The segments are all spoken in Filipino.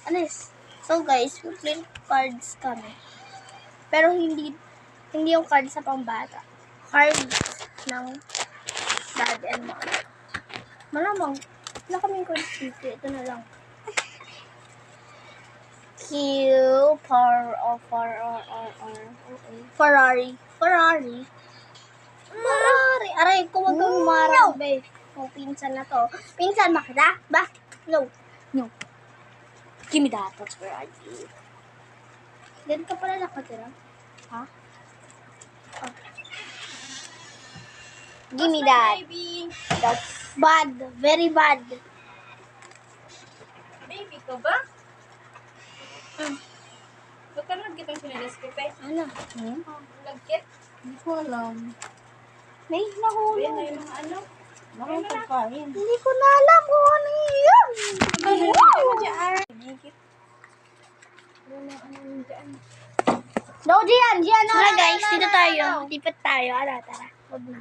Alis. So guys, we play cards kami. Pero hindi yung cards sa pambata. Cards ng dad and mom. Malamang, wala kaming cards dito. Ito na lang. Q, Ferrari. Aray, kung wag kang marang, babe. Kung pinsan na to. Pinsan ba kita? Ba? No. Give me that. That's where I live. Ganun ka pala nakatira? Ha? Oh. Give me that. That's bad. Very bad. Baby ko ba? Ba't ka nagkitang sinilas ko, pe? Ano? Nagkit? Hindi ko alam. May Ayan nahulog. na yung mga ano. Bakit pagkain? Hindi ko na alam kung ano yun. Ano mo dyan? Gigit. Ano na ano mo dyan? No, Gian. Tara guys, dito tayo. Lipat tayo. Tara. Huwag na.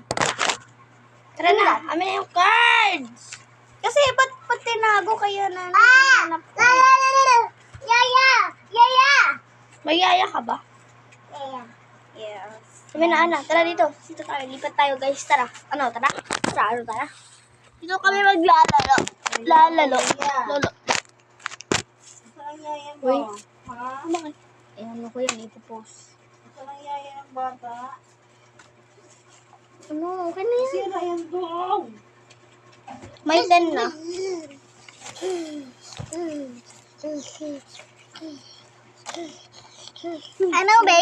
Tara na. Amin na yung cards. Kasi ba't tinago kayo na hanap ko? Yaya! May yaya ka ba? Yes. Amin na, Ana. Tara dito. Dito tayo. Lipat tayo guys. Tara. Tara. Tara. Dito kami maglalaro. Lolo. Saan yaya Uy. mo? Ha? Bakit? Ano ko yan? Ipopost. Saan yaya ng bata? Ano? Okay na yan. Sira yan doon. May 10 na. Ano ba?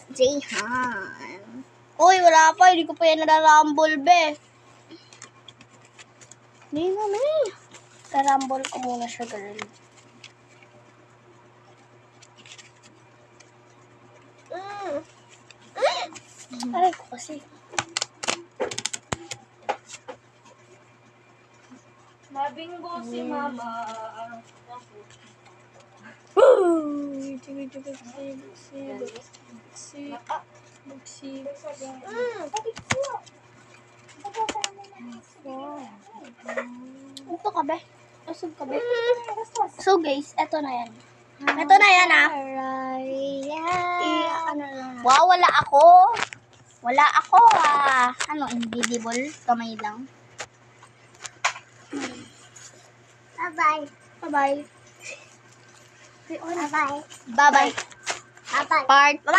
Jayhan. Uy, wala pa. Hindi ko pa yan nadarambol, be. Hindi na, me. Darambol ko muna siya, girl. Aray ko kasi. Nabinggo si mama. Ito ka, be. Usog ka, be. So, guys, eto na yan. Ito na yan, ah. Wow, wala ako. Ano, invisible? Kamay lang. Bye-bye. Bye-bye. Bye-bye. Bye-bye. Part 2.